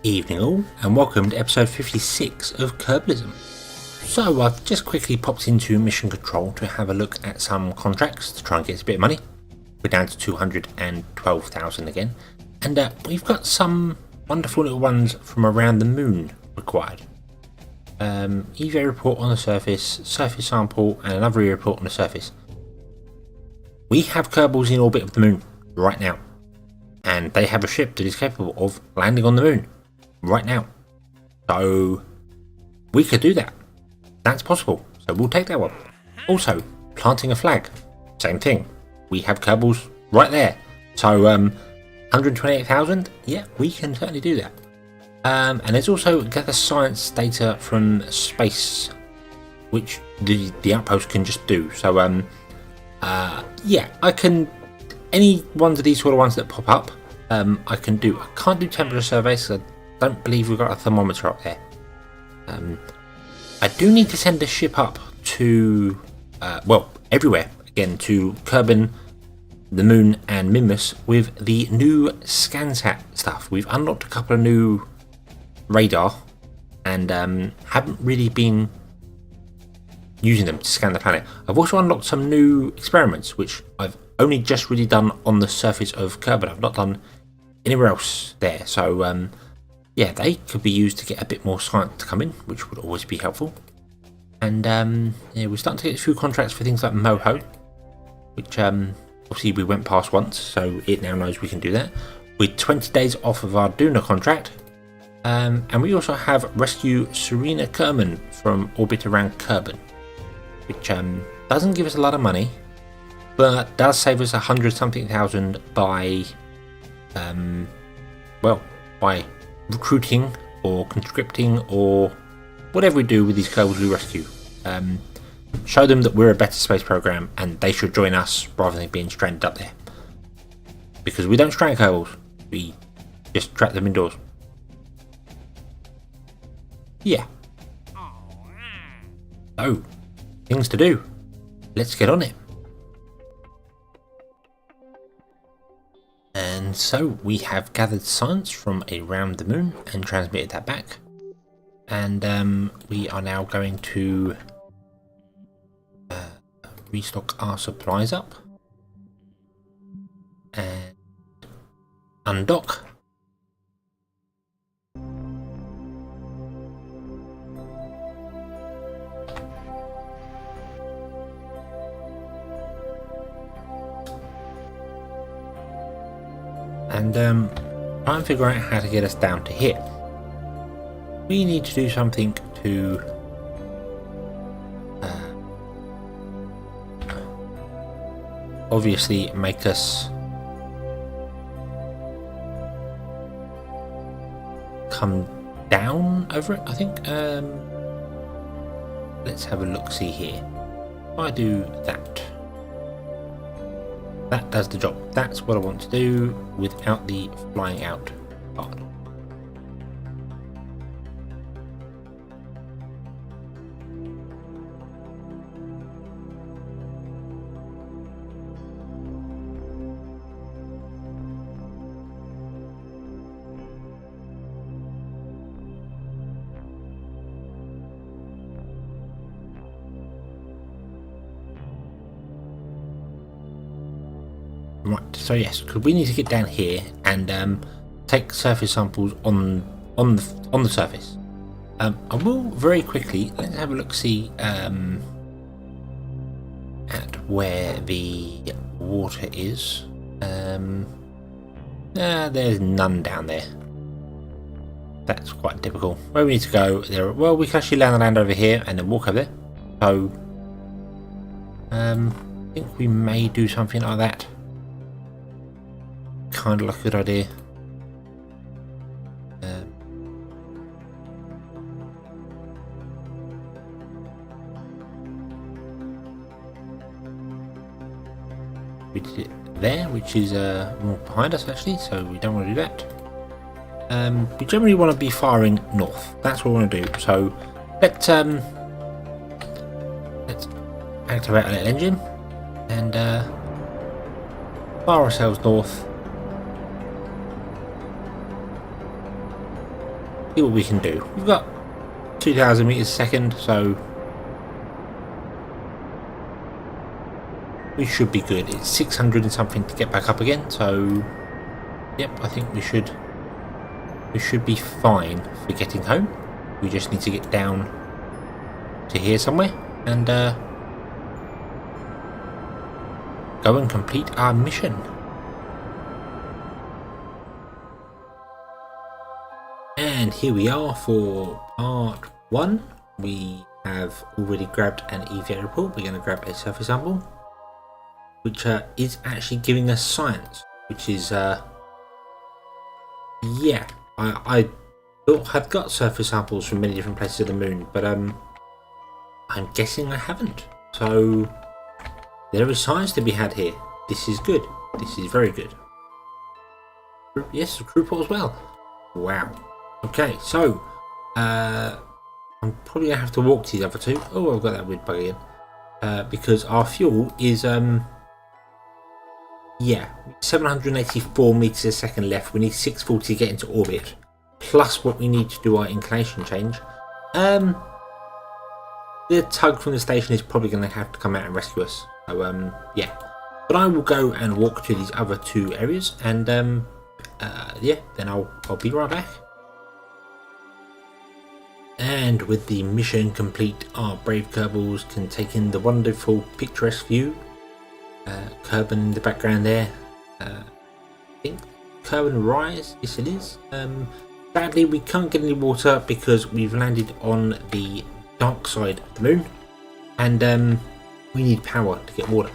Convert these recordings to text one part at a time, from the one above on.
Evening all, and welcome to episode 56 of Kerbalism. So I've just quickly popped into Mission Control to have a look at some contracts to try and get us a bit of money. We're down to 212,000 again, and we've got some wonderful little ones from around the moon required. EVA report on the surface sample, and another EVA report on the surface. We have Kerbals in orbit of the moon right now, and they have a ship that is capable of landing on the moon right now. So we could do that. That's possible. So we'll take that one. Also, planting a flag. Same thing. We have Kerbals right there. So 128,000. Yeah, we can certainly do that. And there's also gather science data from space, which the outpost can just do. So yeah, I can. Any ones of these sort of ones that pop up, I can do. I can't do temperature surveys because I don't believe we've got a thermometer up there. I do need to send a ship up to, well, everywhere again, to Kerbin, the Moon, and Mimus with the new ScanSat stuff. We've unlocked a couple of new radar and haven't really been using them to scan the planet. I've also unlocked some new experiments, which I've only just really done on the surface of Kerbal. I've not done anywhere else there. So yeah, they could be used to get a bit more science to come in, which would always be helpful. And yeah, we're starting to get a few contracts for things like Moho, which obviously we went past once, so it now knows we can do that. We're 20 days off of our Duna contract. And we also have rescue Serena Kerman from orbit around Kerbin, which doesn't give us a lot of money, but does save us 100-something thousand by, well, by recruiting or conscripting or whatever we do with these Kerbals we rescue. Show them that we're a better space program and they should join us rather than being stranded up there. Because we don't strand Kerbals, we just trap them indoors. Yeah. So, things to do. Let's get on it. And so we have gathered science from around the moon and transmitted that back. And we are now going to restock our supplies up and undock. And try and figure out how to get us down to here. We need to do something to obviously make us come down over it, I think. Let's have a look-see here. If I do that, that does the job. That's what I want to do without the flying out part. Right, so yes, because we need to get down here and take surface samples on the surface. I will very quickly, let's have a look, see at where the water is. There's none down there. That's quite typical. Where we need to go there, well, we can actually land over here and then walk over there. So I think we may do something like that. Kind of like a good idea. We did it there, which is more behind us actually, so we don't want to do that. We generally want to be firing north. That's what we want to do. So let's activate our little engine and fire ourselves north. see what we can do. We've got 2,000 meters a second, so we should be good. It's 600 and something to get back up again, so yep, I think we should be fine for getting home. We just need to get down to here somewhere and go and complete our mission. And here we are for part 1. We have already grabbed an EVA report. We're going to grab a surface sample, which is actually giving us science, which is yeah, I thought I've got surface samples from many different places of the moon, but I'm guessing I haven't. So there is science to be had here. This is good. This is very good. Yes, the crew report as well. Wow. Okay, so I'm probably gonna have to walk to these other two. Oh, I've got that weird bug again. Because our fuel is yeah, 784 meters a second left. We need 640 to get into orbit, plus what we need to do our inclination change. The tug from the station is probably going to have to come out and rescue us. So yeah, but I will go and walk to these other two areas, and yeah, then I'll be right back. And with the mission complete, our brave Kerbals can take in the wonderful picturesque view. Kerbal in the background there. I think Kerbal Rise, yes it is. Sadly we can't get any water because we've landed on the dark side of the moon, and we need power to get water.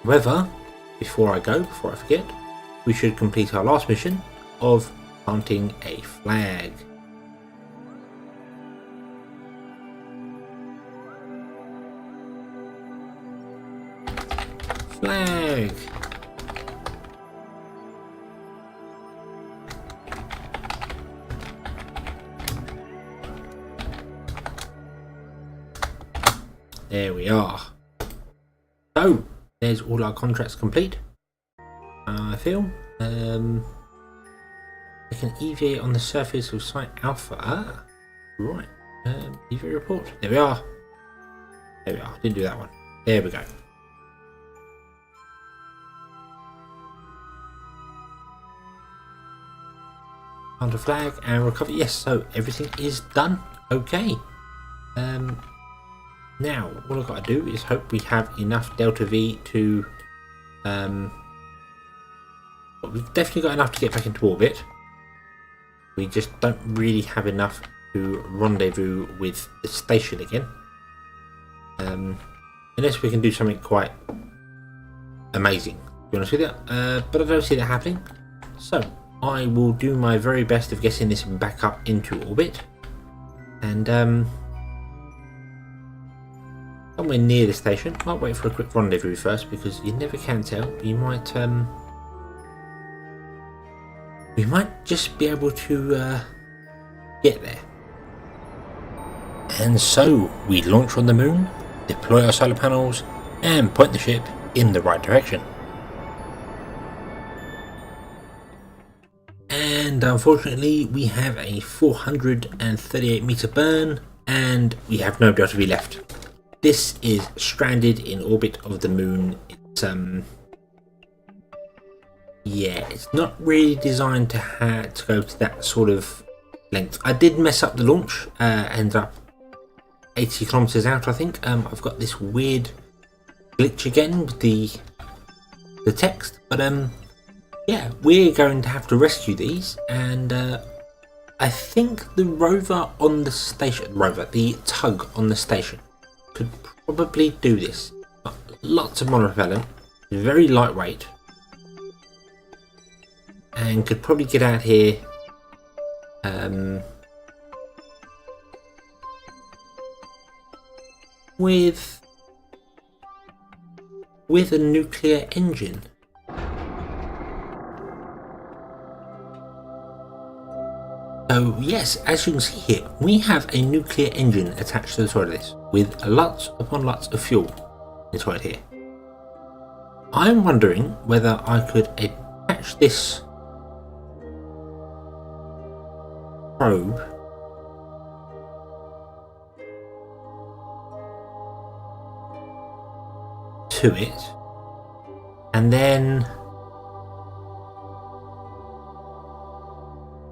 However, before I forget, we should complete our last mission of planting a flag. Flag. There we are. So there's all our contracts complete. I feel we can EVA on the surface of Site Alpha. Ah, right. EVA report. There we are. There we are. Didn't do that one. There we go. Plant a flag and recover. Yes, so everything is done. Okay. Now all I've got to do is hope we have enough Delta V to well, we've definitely got enough to get back into orbit. We just don't really have enough to rendezvous with the station again. Unless we can do something quite amazing, to be honest with you. But I don't see that happening. So I will do my very best of getting this back up into orbit, and somewhere near the station. Might wait for a quick rendezvous first, because you never can tell. You might we might just be able to get there. And so we launch on the moon, deploy our solar panels, and point the ship in the right direction. And unfortunately we have a 438 meter burn, and we have no Delta V left. This is stranded in orbit of the moon. It's yeah, it's not really designed to go to that sort of length. I did mess up the launch, ended up 80 kilometers out, I think. I've got this weird glitch again with the text, but yeah, we're going to have to rescue these, and I think the rover on the station, the tug on the station, could probably do this. Lots of monopropellant, very lightweight, and could probably get out here with a nuclear engine. So yes, as you can see here, we have a nuclear engine attached to the side of this, with lots upon lots of fuel inside here. I'm wondering whether I could attach this probe to it, and then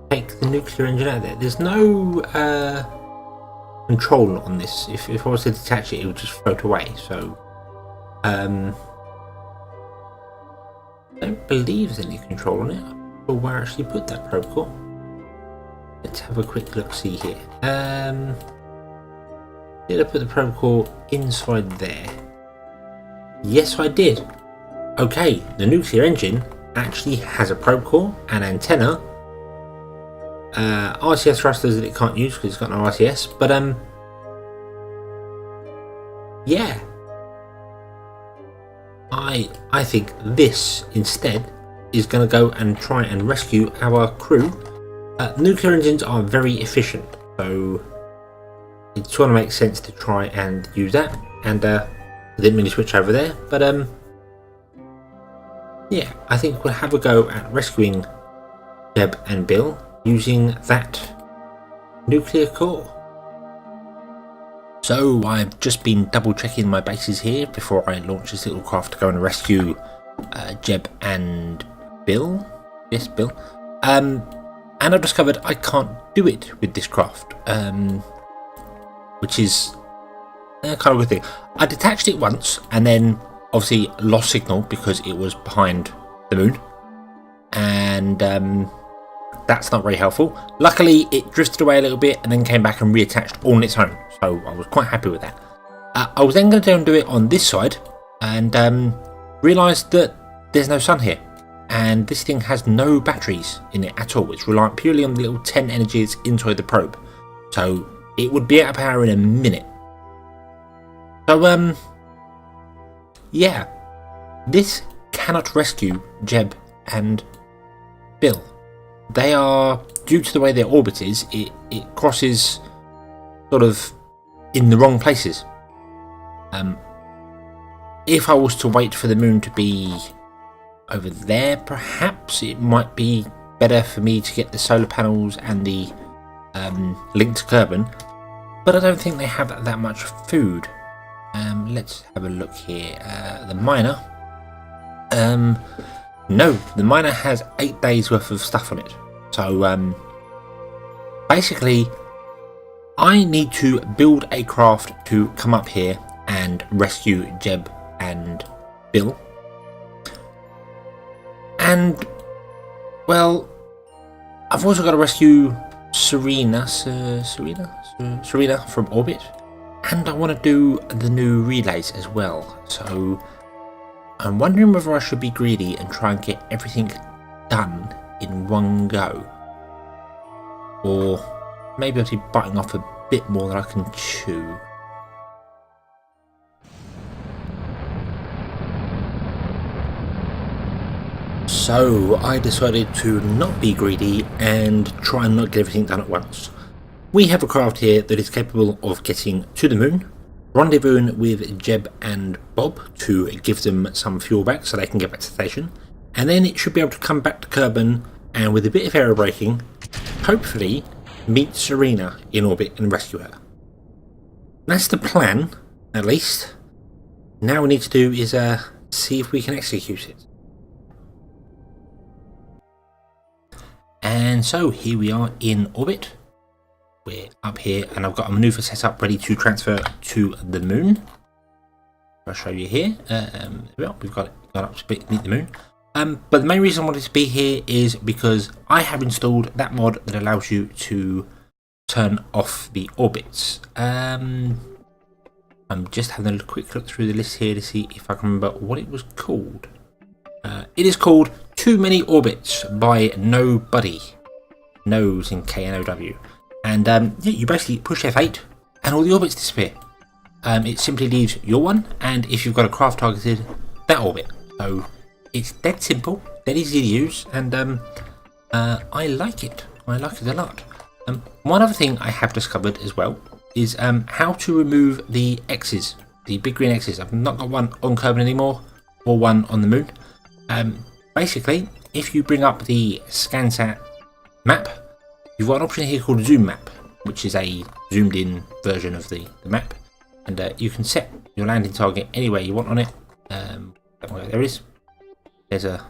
take the nuclear engine out of there. There's no control on this. If I was to detach it, it would just float away. So I don't believe there's any control on it. I'm not sure where I actually put that probe core. Let's have a quick look see here. Did I put the probe core inside there? Yes, I did. Okay, the nuclear engine actually has a probe core, an antenna, RCS thrusters that it can't use because it's got no RCS, but yeah, I think this instead is going to go and try and rescue our crew. Nuclear engines are very efficient, so it sort of makes sense to try and use that. And I didn't mean to switch over there, but yeah, I think we'll have a go at rescuing Jeb and Bill using that nuclear core. So I've just been double checking my bases here before I launch this little craft to go and rescue Jeb and Bill. Yes, Bill. And I've discovered I can't do it with this craft, which is kind of a good thing. I detached it once and then obviously lost signal because it was behind the moon, and that's not very helpful. Luckily it drifted away a little bit and then came back and reattached all on its own, so I was quite happy with that. I was then going to go and do it on this side and realised that there's no sun here, and this thing has no batteries in it at all. It's reliant purely on the little 10 energies inside the probe, so it would be out of power in a minute. So yeah, this cannot rescue Jeb and Bill. They are, due to the way their orbit is, it crosses sort of in the wrong places. If I was to wait for the moon to be over there, perhaps it might be better for me to get the solar panels and the link to Kerbal, but I don't think they have that much food. Let's have a look here. The miner. No, the miner has 8 days worth of stuff on it. So basically, I need to build a craft to come up here and rescue Jeb and Bill. And, well, I've also got to rescue Serena from orbit. And I want to do the new relays as well. So I'm wondering whether I should be greedy and try and get everything done in one go, or maybe I'll be biting off a bit more than I can chew. So I decided to not be greedy and try and not get everything done at once. We have a craft here that is capable of getting to the moon, rendezvousing with Jeb and Bob to give them some fuel back so they can get back to the station, and then it should be able to come back to Kerbal and, with a bit of aero braking, hopefully meet Serena in orbit and rescue her. That's the plan, at least. Now we need to do is see if we can execute it. And so here we are in orbit. We're up here and I've got a manoeuvre set up ready to transfer to the moon. I'll show you here. We've got up to meet the moon. But the main reason I wanted to be here is because I have installed that mod that allows you to turn off the orbits. I'm just having a quick look through the list here to see if I can remember what it was called. It is called Too Many Orbits by Nobody. Nose in K-N-O-W. And yeah, you basically push F8 and all the orbits disappear. It simply leaves your one, and if you've got a craft targeted, that orbit. So it's dead simple, dead easy to use, and I like it. I like it a lot. One other thing I have discovered as well is how to remove the X's, the big green X's. I've not got one on Kerbal anymore, or one on the moon. Basically, if you bring up the ScanSat map, you've got an option here called Zoom Map, which is a zoomed in version of the map, and you can set your landing target anywhere you want on it. There it is. There's a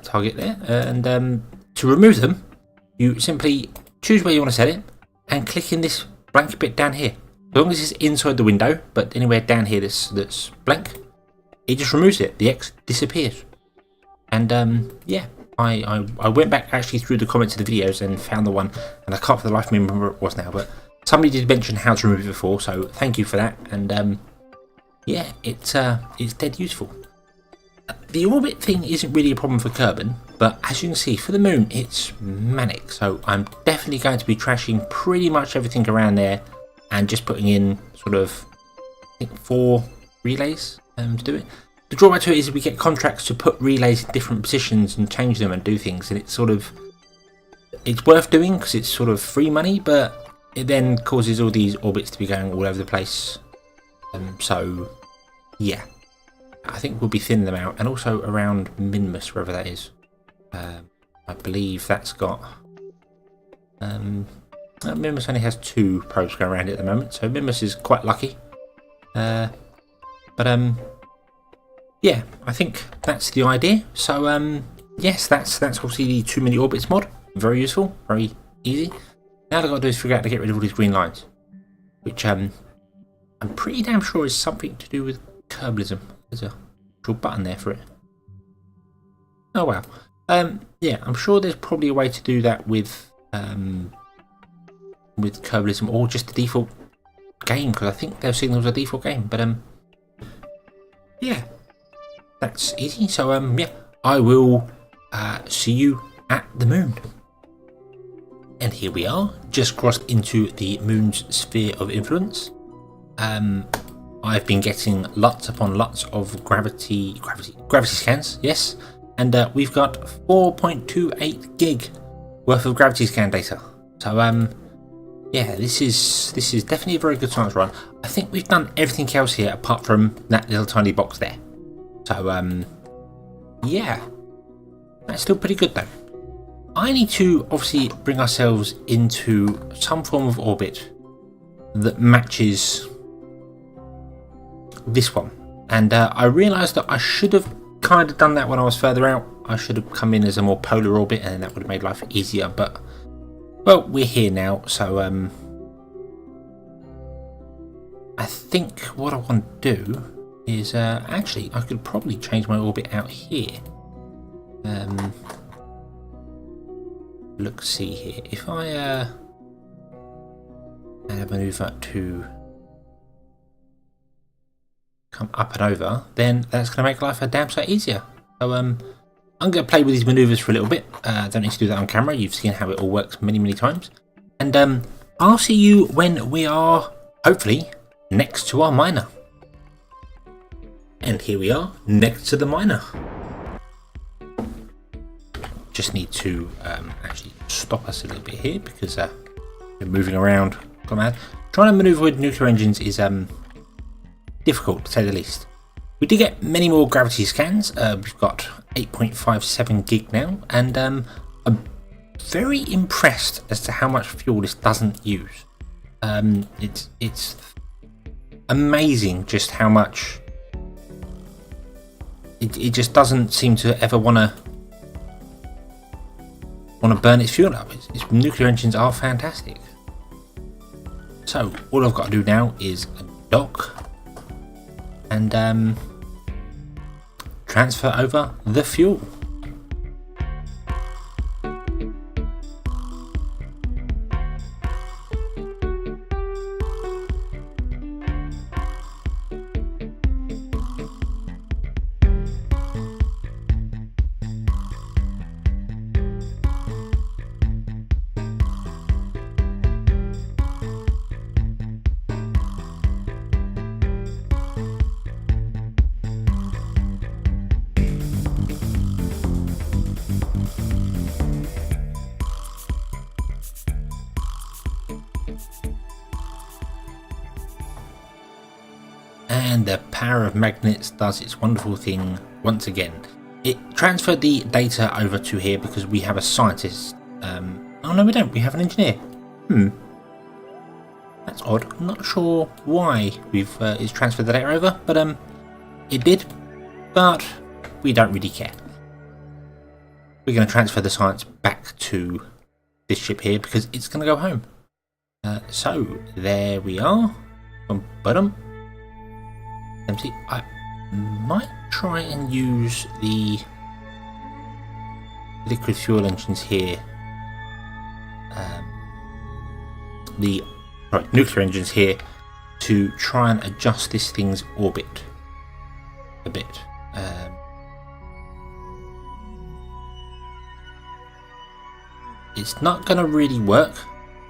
target there, and to remove them, you simply choose where you want to set it and click in this blank bit down here. As long as it's inside the window, but anywhere down here that's blank, it just removes it. The X disappears. And yeah, I went back actually through the comments of the videos and found the one, and I can't for the life of me remember what it was now, but somebody did mention how to remove it before, so thank you for that. And yeah, it's dead useful. The orbit thing isn't really a problem for Kerbal, but as you can see, for the moon, it's manic. So I'm definitely going to be trashing pretty much everything around there and just putting in sort of, I think, 4 relays to do it. The drawback to it is we get contracts to put relays in different positions and change them and do things, and it's worth doing because it's sort of free money, but it then causes all these orbits to be going all over the place. So yeah, I think we'll be thinning them out, and also around Minmus, wherever that is. I believe that's got Minmus only has 2 probes going around it at the moment, so Minmus is quite lucky. But yeah, I think that's the idea. So yes, that's obviously the too many orbits mod. Very useful, very easy. Now all I've got to do is figure out how to get rid of all these green lines, which I'm pretty damn sure is something to do with Kerbalism. There's a little button there for it. Oh wow. Yeah, I'm sure there's probably a way to do that with Kerbalism, or just the default game, because I think their signals are default game. But yeah, that's easy. So yeah, I will see you at the moon. And here we are, just crossed into the moon's sphere of influence. I've been getting lots upon lots of gravity scans, yes, and we've got 4.28 gig worth of gravity scan data. So yeah, this is definitely a very good science run. I think we've done everything else here apart from that little tiny box there. So yeah, that's still pretty good though. I need to obviously bring ourselves into some form of orbit that matches this one, and I realised that I should have kind of done that when I was further out. I should have come in as a more polar orbit, and that would have made life easier, but well, we're here now. So I think what I want to do is actually I could probably change my orbit out here. Look, see here, if I maneuver to come up and over, then that's going to make life a damn sight easier. So I'm going to play with these maneuvers for a little bit. Don't need to do that on camera. You've seen how it all works many times. And I'll see you when we are, hopefully, next to our miner. And here we are, next to the miner. Just need to actually stop us a little bit here because we're moving around. Come on. Trying to maneuver with nuclear engines is difficult, to say the least. We did get many more gravity scans. We've got 8.57 gig now, and I'm very impressed as to how much fuel this doesn't use. It's amazing just how much it just doesn't seem to ever want to burn its fuel up. Its nuclear engines are fantastic. So all I've got to do now is dock and transfer over the fuel. And the power of magnets does its wonderful thing once again. It transferred the data over to here because we have a scientist. Oh no, we don't. We have an engineer. That's odd. I'm not sure why we've it's transferred the data over, but it did, but we don't really care. We're going to transfer the science back to this ship here because it's going to go home. So there we are. Bottom. Empty. I might try and use the liquid fuel engines here. The nuclear engines here to try and adjust this thing's orbit a bit. It's not going to really work,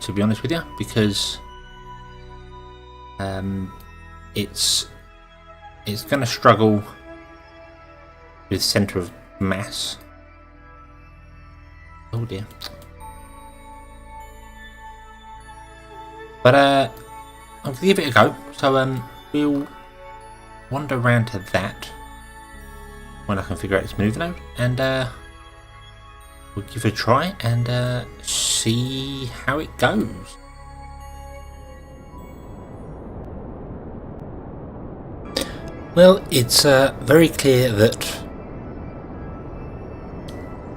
to be honest with you, because it's going to struggle with centre of mass. Oh dear. But I'm going to give it a go. So we'll wander around to that when I can figure out this move node, and we'll give it a try and see how it goes. Well, it's very clear that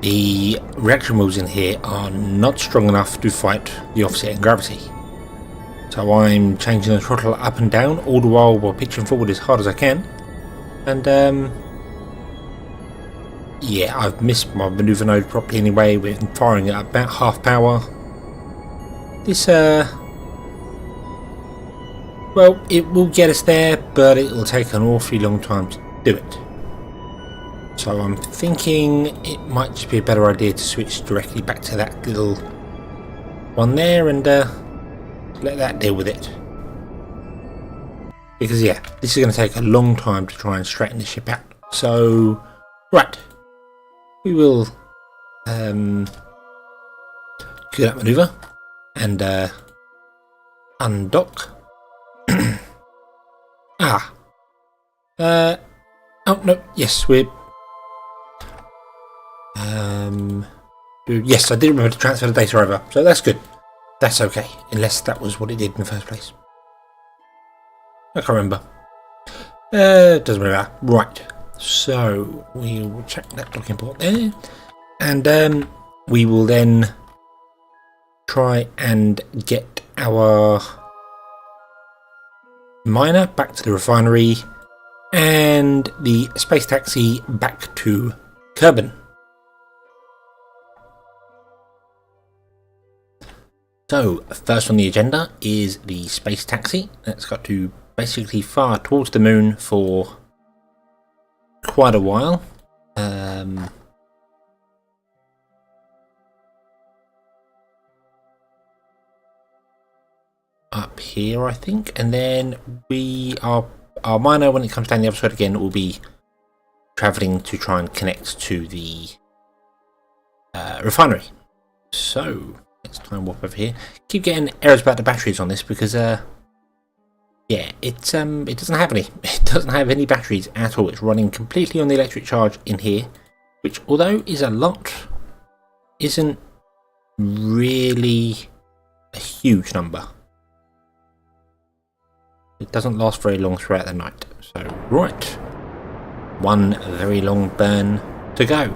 the reaction wheels in here are not strong enough to fight the offset in gravity. So I'm changing the throttle up and down all the while pitching forward as hard as I can. And yeah, I've missed my manoeuvre node properly anyway. We're firing at about half power. This well, it will get us there, but it will take an awfully long time to do it. So I'm thinking it might just be a better idea to switch directly back to that little one there and let that deal with it. Because yeah, this is going to take a long time to try and straighten the ship out. So, right, we will do that manoeuvre and undock. Oh no, yes, we're yes, I did remember to transfer the data over, so that's good. That's okay, unless that was what it did in the first place. I can't remember. Doesn't matter. Right, so we will check that docking port there, and we will then try and get our miner back to the refinery and the space taxi back to Kerbal. So, first on the agenda is the space taxi. That's got to basically fire towards the moon for quite a while. Up here, I think, and then our miner, when it comes down the other side again, will be travelling to try and connect to the refinery. So let's try and warp over here. Keep getting errors about the batteries on this because yeah, it doesn't have any. It doesn't have any batteries at all. It's running completely on the electric charge in here, which, although is a lot, isn't really a huge number. It doesn't last very long throughout the night. So, right, one very long burn to go.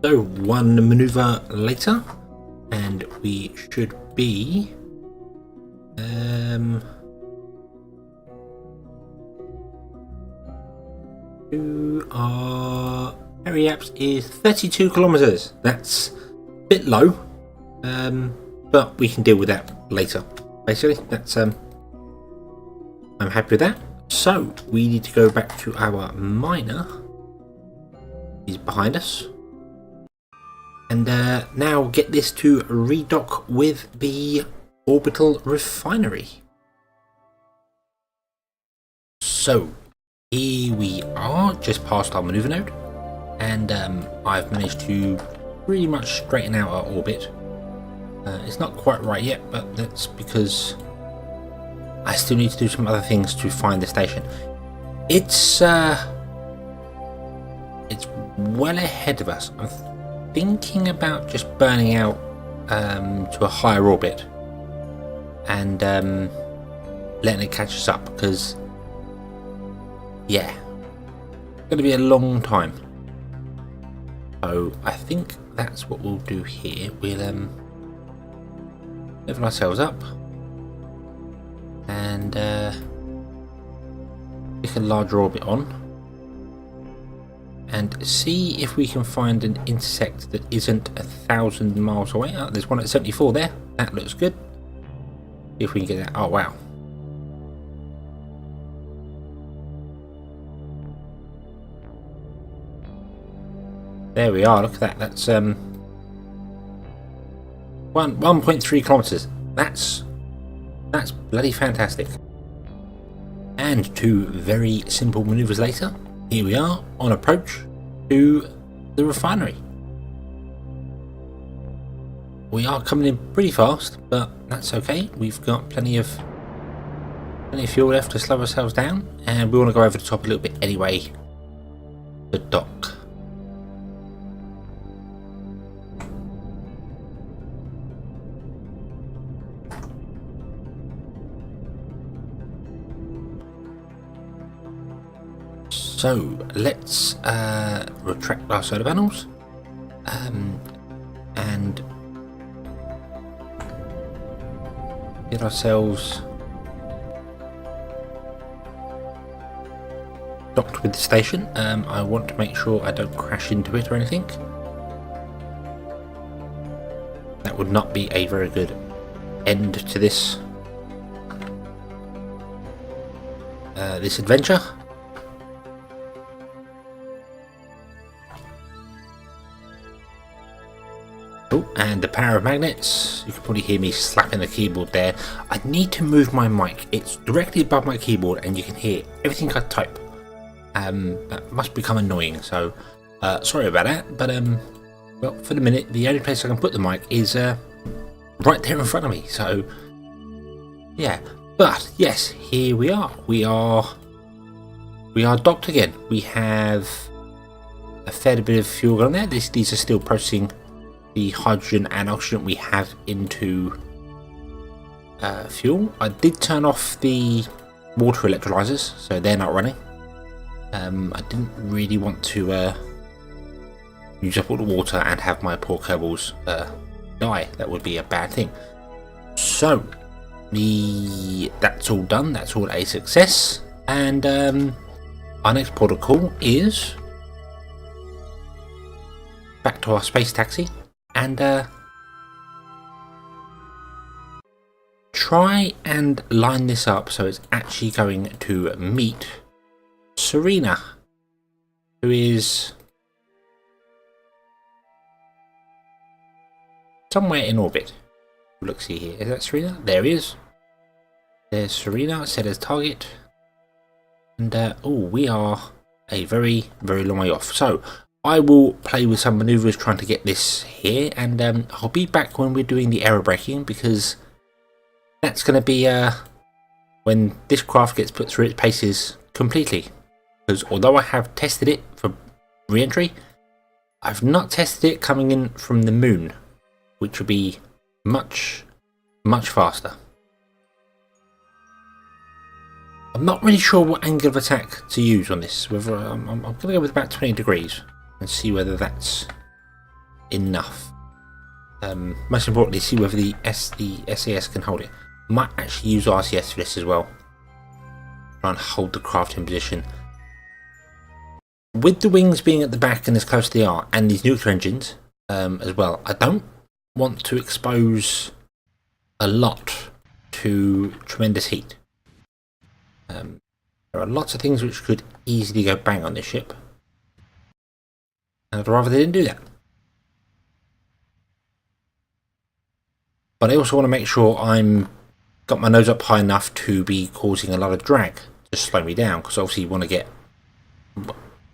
So, one manoeuvre later, and we should be to our periaps is 32 kilometers. That's a bit low. But we can deal with that later. Basically, that's I'm happy with that. So we need to go back to our miner. He's behind us, and now get this to redock with the orbital refinery. So here we are, just past our manoeuvre node, and I've managed to pretty much straighten out our orbit. It's not quite right yet, but that's because I still need to do some other things to find the station. It's well ahead of us. I'm thinking about just burning out to a higher orbit and letting it catch us up, because yeah, it's going to be a long time. So I think that's what we'll do here. We'll level ourselves up and pick a larger orbit on and see if we can find an intersect that isn't 1,000 miles away. Oh, there's one at 74 there. That looks good. See if we can get that. Oh wow. There we are, look at that. That's 1.3 kilometers. That's bloody fantastic. And 2 very simple maneuvers later, here we are on approach to the refinery. We are coming in pretty fast, but that's okay. We've got plenty of fuel left to slow ourselves down, and we want to go over the top a little bit anyway. The dock. So let's retract our solar panels and get ourselves docked with the station. I want to make sure I don't crash into it or anything. That would not be a very good end to this this adventure. Oh, and the power of magnets. You can probably hear me slapping the keyboard there. I need to move my mic. It's directly above my keyboard and you can hear everything I type. That must become annoying, so sorry about that. But well, for the minute, the only place I can put the mic is right there in front of me. So yeah, but yes, here we are. We are docked again. We have a fair bit of fuel on there. These are still processing the hydrogen and oxygen we have into fuel. I did turn off the water electrolyzers, so they're not running. I didn't really want to use up all the water and have my poor Kerbals die. That would be a bad thing. So that's all done. That's all a success. And our next port of call is back to our space taxi. And try and line this up so it's actually going to meet Serena, who is somewhere in orbit. Look, see here. Is that Serena? There he is. There's Serena set as target. And oh, we are a very, very long way off. So I will play with some maneuvers trying to get this here, and I'll be back when we're doing the aero braking, because that's going to be when this craft gets put through its paces completely. Because although I have tested it for re-entry, I've not tested it coming in from the moon, which would be much, much faster. I'm not really sure what angle of attack to use on this. Whether I'm going to go with about 20 degrees. And see whether that's enough. Most importantly, see whether the SAS can hold it. Might actually use RCS for this as well. Try and hold the craft in position. With the wings being at the back and as close as they are, and these nuclear engines as well, I don't want to expose a lot to tremendous heat. There are lots of things which could easily go bang on this ship. I'd rather they didn't do that. But I also want to make sure I'm got my nose up high enough to be causing a lot of drag to slow me down, because obviously you want to get,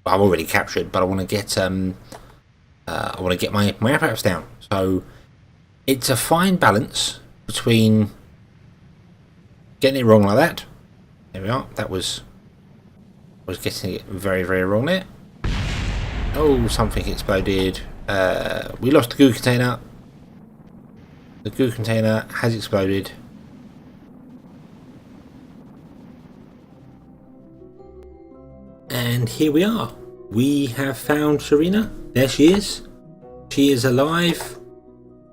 I've already captured, but I want to get my apparatus down. So it's a fine balance between getting it wrong like that. There we are. That was getting it very, very wrong there. Oh, something exploded. We lost the goo container. The goo container has exploded. And here we are. We have found Serena. There she is. She is alive.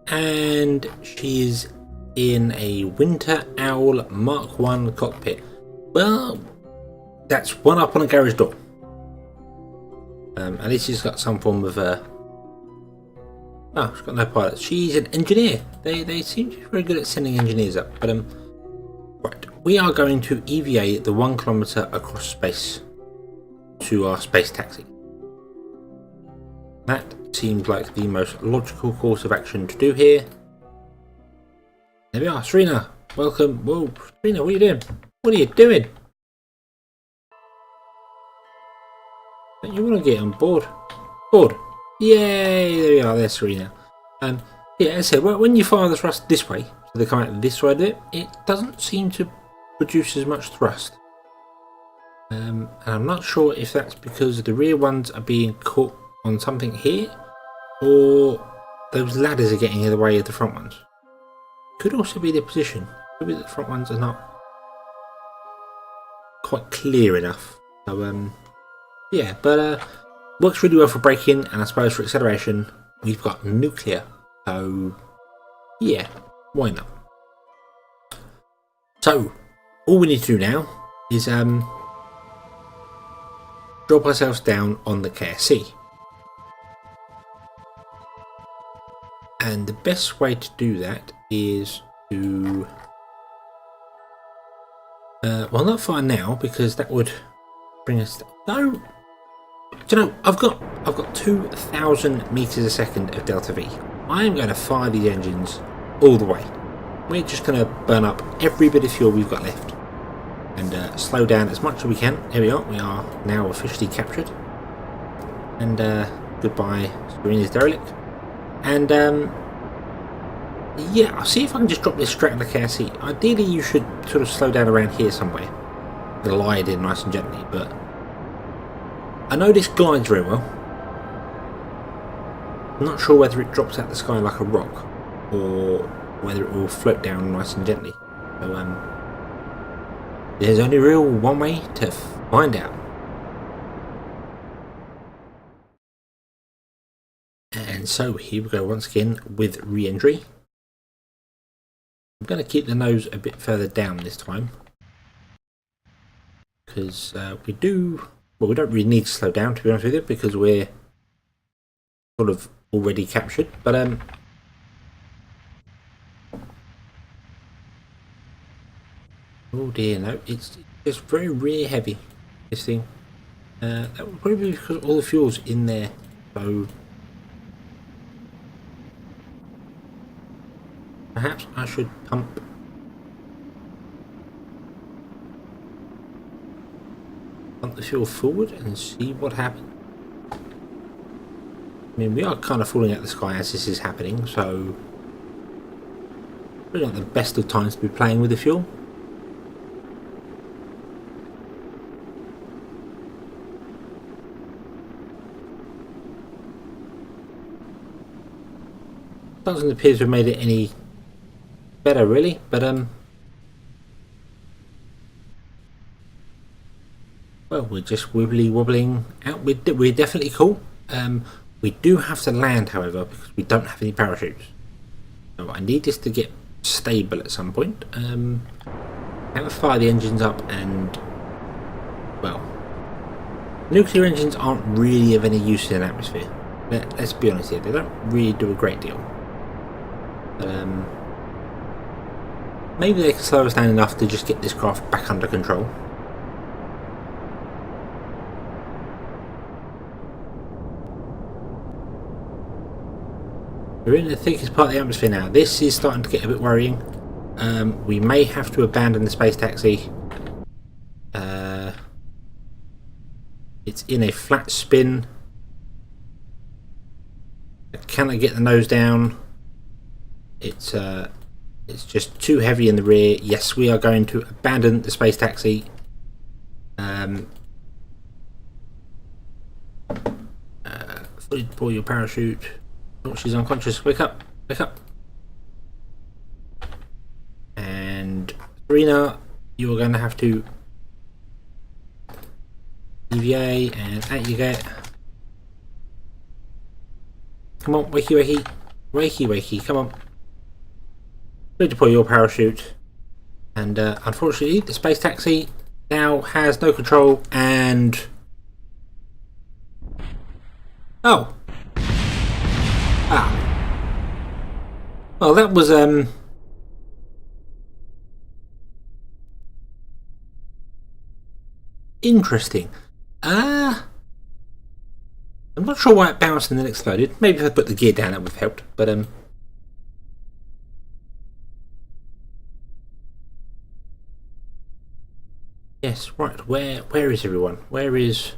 And she is in a Winter Owl Mark 1 cockpit. Well, that's one up on a garage door. At least she's got some form of oh, she's got no pilot. She's an engineer. They seem to be very good at sending engineers up. But right, we are going to EVA the 1 kilometer across space to our space taxi. That seems like the most logical course of action to do here. There we are, Serena. Welcome. Whoa, Serena, what are you doing? What are you doing? Don't you want to get on board? Board. Yay! There we are. There's Serena. Yeah, as I said, when you fire the thrust this way, so they come out this way of it, it doesn't seem to produce as much thrust. And I'm not sure if that's because the rear ones are being caught on something here, or those ladders are getting in the way of the front ones. Could also be the position. Could be that the front ones are not quite clear enough. So yeah, but works really well for braking, and I suppose for acceleration we've got nuclear. So yeah, why not? So all we need to do now is drop ourselves down on the KSC. And the best way to do that is to well, not fire now, because that would bring us no. Do you know, I've got 2,000 meters a second of delta V. I am going to fire these engines all the way. We're just going to burn up every bit of fuel we've got left and slow down as much as we can. Here we are. We are now officially captured. And goodbye, Serena's derelict. And yeah, I'll see if I can just drop this straight on the KSC. Ideally, you should sort of slow down around here somewhere, glide in nice and gently. But I know this glides very well. I'm not sure whether it drops out the sky like a rock, or whether it will float down nice and gently. So there's only real one way to find out. And so here we go once again with re-entry. I'm going to keep the nose a bit further down this time, because we don't really need to slow down, to be honest with you, because we're sort of already captured. But oh dear, no, it's just very rear heavy, this thing. That would probably be because all the fuel's in there, so perhaps I should pump the fuel forward and see what happens. I mean, we are kind of falling out of the sky as this is happening, so probably not the best of times to be playing with the fuel. Doesn't appear to have made it any better, really, but well, we're just wibbly wobbling out. We're definitely cool. We do have to land, however, because we don't have any parachutes. So I need this to get stable at some point. Have to fire the engines up, and well, nuclear engines aren't really of any use in an atmosphere. Let's be honest here; they don't really do a great deal. Maybe they can slow us down enough to just get this craft back under control. We're in the thickest part of the atmosphere now. This is starting to get a bit worrying. We may have to abandon the space taxi. It's in a flat spin. Can I get the nose down? It's just too heavy in the rear. Yes, we are going to abandon the space taxi. Fully deploy your parachute. Oh, she's unconscious. Wake up. Wake up. And Serena, you are going to have to EVA, and out you get. Come on, wakey wakey. Wakey wakey, come on. Redeploy your parachute. And unfortunately, the space taxi now has no control and... Oh! Ah. Well, that was, interesting. I'm not sure why it bounced and then exploded. Maybe if I put the gear down that would have helped, but, yes, right, where is everyone? Where is...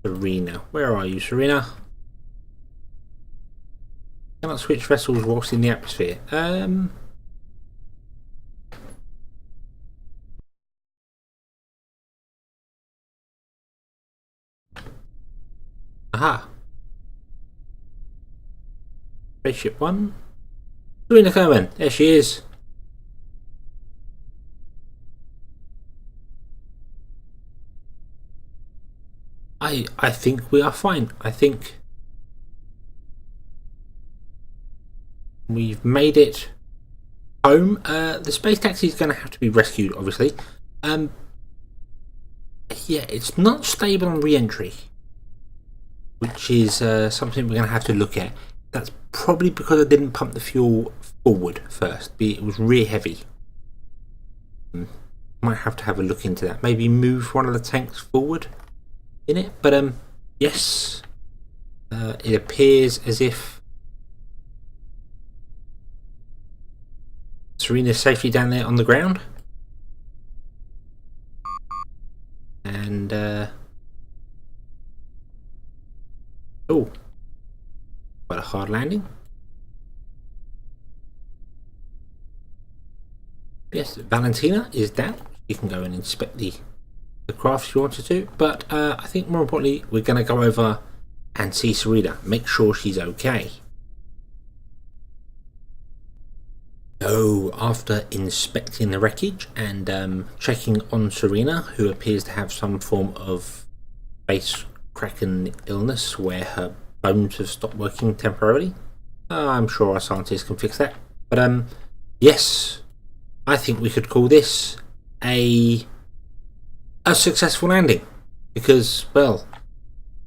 Serena? Where are you, Serena? Cannot switch vessels whilst in the atmosphere. Aha. Spaceship 1. Serena Kerman. There she is. I think we are fine. I think we've made it home. The space taxi is going to have to be rescued, obviously. Yeah, it's not stable on re-entry, which is something we're going to have to look at. That's probably because I didn't pump the fuel forward first. It was really heavy. Might have to have a look into that. Maybe move one of the tanks forward in it. But yes, it appears as if Serena's safely down there on the ground. And oh, quite a hard landing. Yes, Valentina is down. You can go and inspect the craft if you wanted to, but I think more importantly we're going to go over and see Serena, make sure she's okay. So after inspecting the wreckage and checking on Serena, who appears to have some form of base kraken illness where her bones have stopped working temporarily, I'm sure our scientists can fix that. But yes, I think we could call this a successful landing, because, well,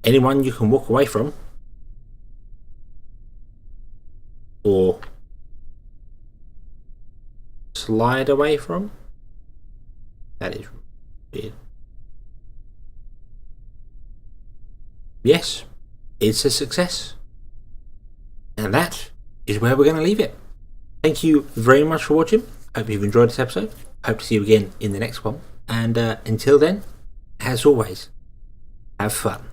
anyone you can walk away from or slide away from, that is weird. Yes, it's a success, and that is where we're going to leave it. Thank you very much for watching. Hope you've enjoyed this episode. Hope to see you again in the next one. And until then, as always, have fun.